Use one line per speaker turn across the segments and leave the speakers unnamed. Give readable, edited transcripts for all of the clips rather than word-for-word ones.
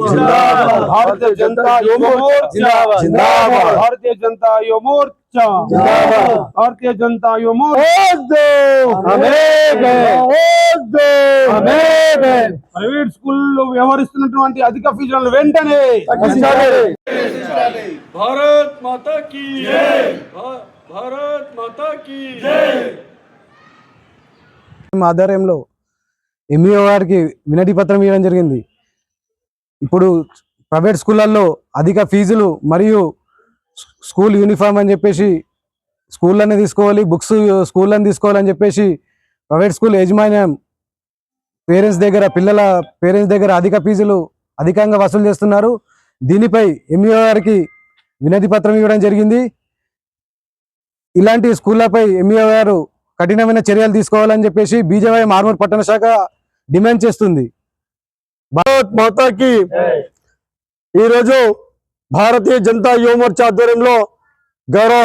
जिंदाबाद भारतीय जनता युवा मोर्चा जिंदाबाद भारतीय जनता युवा मोर्चा जिंदाबाद भारतीय जनता युवा मोर्चा ప్రైవేట్ స్కూల్లో వ్యవహరిస్తున్నటువంటి అధిక ఫీజులను వెంటనే
భారత్ మాతా కీ జై భారత్ మాతా కీ జై
ఆధ్వర్యంలో ఎంఈఓ గారికి వినతి పత్రం ఇవ్వడం జరిగింది. ఇప్పుడు ప్రైవేట్ స్కూళ్ళల్లో అధిక ఫీజులు మరియు స్కూల్ యూనిఫామ్ అని చెప్పేసి స్కూళ్ళనే తీసుకోవాలి, బుక్స్ స్కూళ్ళని తీసుకోవాలని చెప్పేసి ప్రైవేట్ స్కూల్ యాజమాన్యం పిల్లల పేరెంట్స్ దగ్గర అధిక ఫీజులు అధికంగా వసూలు చేస్తున్నారు. దీనిపై ఎంఈఓ గారికి వినతి పత్రం ఇవ్వడం జరిగింది. ఇలాంటి స్కూళ్ళపై ఎంఈఓ గారు కఠినమైన చర్యలు తీసుకోవాలని చెప్పేసి బీజేవైఎం ఆర్మూర్ పట్టణ శాఖ డిమాండ్ చేస్తుంది.
భారత్ మాతాకి ఈరోజు భారతీయ జనతా యువ మోర్చా ఆధ్వర్యంలో గౌరవ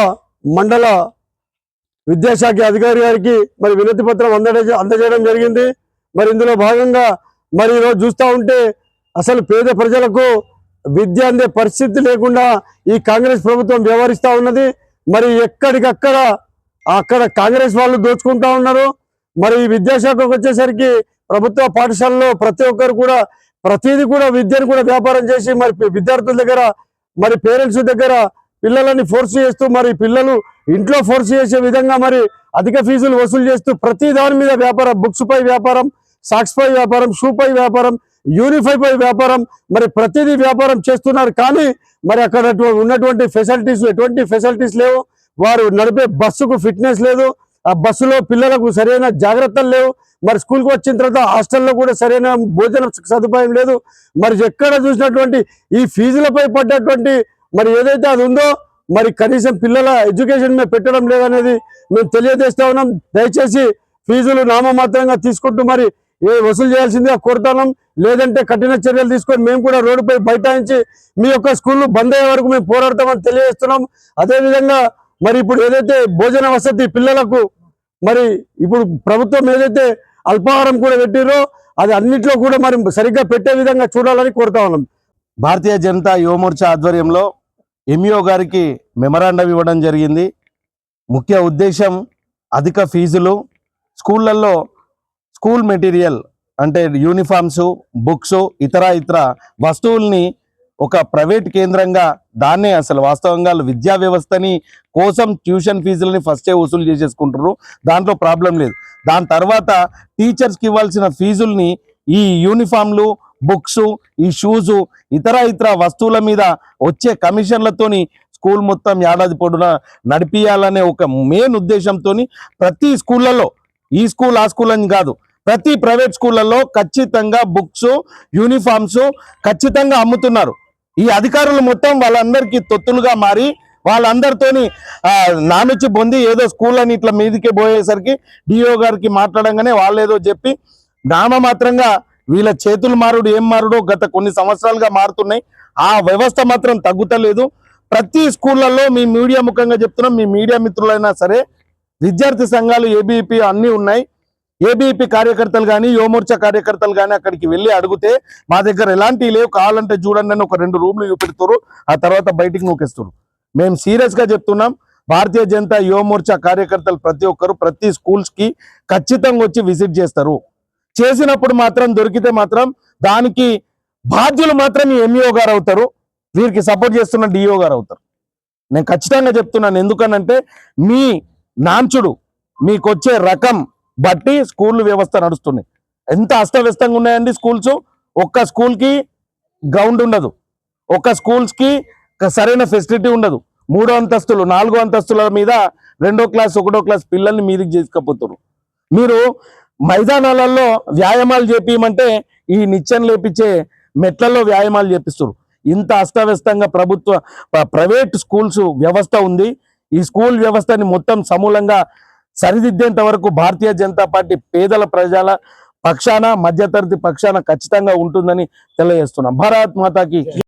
మండల విద్యాశాఖ అధికారి గారికి మరి వినతి పత్రం అందజేయడం జరిగింది. మరి ఇందులో భాగంగా మరి ఈరోజు చూస్తూ ఉంటే అసలు పేద ప్రజలకు విద్య అందే పరిస్థితి లేకుండా ఈ కాంగ్రెస్ ప్రభుత్వం వ్యవహరిస్తూ ఉన్నది. మరి ఎక్కడికక్కడ కాంగ్రెస్ వాళ్ళు దోచుకుంటా ఉన్నారు. మరి ఈ విద్యాశాఖకు వచ్చేసరికి ప్రభుత్వ పాఠశాలలో ప్రతి ఒక్కరు కూడా ప్రతిదీ కూడా విద్యను కూడా వ్యాపారం చేసి మరి విద్యార్థుల దగ్గర మరి పేరెంట్స్ దగ్గర పిల్లలని ఫోర్స్ చేస్తూ మరి పిల్లలు ఇంట్లో ఫోర్స్ చేసే విధంగా మరి అధిక ఫీజులు వసూలు చేస్తూ ప్రతి దాని మీద వ్యాపారం, బుక్స్ పై వ్యాపారం, సాక్స్ పై వ్యాపారం, షూ పై వ్యాపారం, యూనిఫామ్ పై వ్యాపారం, మరి ప్రతిదీ వ్యాపారం చేస్తున్నారు. కానీ మరి అక్కడ ఉన్నటువంటి ఫెసిలిటీస్ ఎటువంటి ఫెసిలిటీస్ లేవు. వారు నడిపే బస్సుకు ఫిట్నెస్ లేదు. ఆ బస్సులో పిల్లలకు సరైన జాగ్రత్తలు లేవు. మరి స్కూల్కి వచ్చిన తర్వాత హాస్టల్లో కూడా సరైన భోజన సదుపాయం లేదు. మరి ఎక్కడ చూసినటువంటి ఈ ఫీజులపై పడ్డటువంటి మరి ఏదైతే అది ఉందో మరి కనీసం పిల్లల ఎడ్యుకేషన్ మీద పెట్టడం లేదనేది మేము తెలియజేస్తా ఉన్నాం. దయచేసి ఫీజులు నామమాత్రంగా తీసుకుంటూ మరి వసూలు చేయాల్సిందిగా కోరుతున్నాం. లేదంటే కఠిన చర్యలు తీసుకొని మేము కూడా రోడ్డుపై బైఠాయించి మీ యొక్క స్కూళ్ళు బంద్ అయ్యే వరకు మేము పోరాడతామని తెలియజేస్తున్నాం. అదేవిధంగా మరి ఇప్పుడు ఏదైతే భోజన వసతి పిల్లలకు మరి ఇప్పుడు ప్రభుత్వం ఏదైతే అల్పాహారం కూడా పెట్టిరో అది అన్నింటిలో కూడా మరి సరిగ్గా పెట్టే విధంగా చూడాలని కోరుతా ఉన్నాం.
భారతీయ జనతా యువ మోర్చా ఆధ్వర్యంలో ఎంఈఓ గారికి మెమరాండం ఇవ్వడం జరిగింది. ముఖ్య ఉద్దేశం అధిక ఫీజులు, స్కూళ్ళల్లో స్కూల్ మెటీరియల్ అంటే యూనిఫామ్స్, బుక్స్, ఇతర వస్తువుల్ని ఒక ప్రైవేట్ కేంద్రంగా దాన్నే అసలు వాస్తవంగా విద్యా వ్యవస్థని కోసం ట్యూషన్ ఫీజులని ఫస్టే వసూలు చేసేసుకుంటారు. దాంట్లో ప్రాబ్లం లేదు. దాని తర్వాత టీచర్స్కి ఇవ్వాల్సిన ఫీజుల్ని ఈ యూనిఫామ్లు, బుక్స్, ఈ షూజు, ఇతర వస్తువుల మీద వచ్చే కమిషన్లతోని స్కూల్ మొత్తం ఏడాది పొడవునా నడిపియాలనే ఒక మెయిన్ ఉద్దేశంతో ప్రతి స్కూళ్ళలో, ఈ స్కూల్ ఆ స్కూల్ అని కాదు, ప్రతి ప్రైవేట్ స్కూళ్ళల్లో ఖచ్చితంగా బుక్స్, యూనిఫామ్స్ ఖచ్చితంగా అమ్ముతున్నారు. ఈ అధికారులు మొత్తం వాళ్ళందరికీ తొత్తులుగా మారి వాళ్ళందరితోని నానుచ్చి పొంది ఏదో స్కూల్ అని ఇట్లా మీదికి పోయేసరికి డిఓ గారికి మాట్లాడంగానే వాళ్ళు ఏదో చెప్పి నామమాత్రంగా వీళ్ళ చేతులు మారుడు ఏం మారుడో గత కొన్ని సంవత్సరాలుగా మారుతున్నాయి. ఆ వ్యవస్థ మాత్రం తగ్గుతలేదు. ప్రతి స్కూళ్ళల్లో మీ మీడియా ముఖంగా చెప్తున్నాం, మీ మీడియా మిత్రులైనా సరే విద్యార్థి సంఘాలు ఏబీపీ అన్నీ ఉన్నాయి. ఏబీపీ కార్యకర్తలు కానీ యువమోర్చా కార్యకర్తలు కానీ అక్కడికి వెళ్ళి అడిగితే మా దగ్గర ఎలాంటివి లేవు, కావాలంటే చూడండి అని ఒక 2 రూమ్లు చూపెడుతారు, ఆ తర్వాత బయటికి నూకేస్తారు. మేము సీరియస్గా చెప్తున్నాం. భారతీయ జనతా యువమోర్చా కార్యకర్తలు ప్రతి ఒక్కరు ప్రతి స్కూల్స్కి ఖచ్చితంగా వచ్చి విజిట్ చేస్తారు. చేసినప్పుడు మాత్రం దొరికితే మాత్రం దానికి బాధ్యులు మాత్రం ఈ ఎంఈఓ గారు అవుతారు, వీరికి సపోర్ట్ చేస్తున్న డిఓ గారు అవుతారు. నేను ఖచ్చితంగా చెప్తున్నాను. ఎందుకనంటే మీ నాంచుడు మీకు వచ్చే రకం బట్టి స్కూల్ వ్యవస్థ నడుస్తున్నాయి. ఎంత అస్తవ్యస్తంగా ఉన్నాయండి స్కూల్స్. ఒక్క స్కూల్కి గ్రౌండ్ ఉండదు, ఒక్క స్కూల్స్కి సరైన ఫెసిలిటీ ఉండదు. 3వ అంతస్తులు 4వ అంతస్తుల మీద 2వ క్లాస్ 1వ క్లాస్ పిల్లల్ని మీదికి చేసుకపోతారు. మీరు మైదానాలలో వ్యాయామాలు చేపియమంటే ఈ నిచ్చెన లేపించే మెట్లలో వ్యాయామాలు చేపిస్తారు. ఇంత అస్తవ్యస్తంగా ప్రైవేట్ స్కూల్స్ వ్యవస్థ ఉంది. ఈ స్కూల్ వ్యవస్థని మొత్తం సమూలంగా సరిదిద్దేంత వరకు భారతీయ జనతా పార్టీ పేదల ప్రజల పక్షాన, మధ్యతరగతి పక్షాన ఖచ్చితంగా ఉంటుందని తెలియజేస్తున్నాం. భారత్ మాతాకి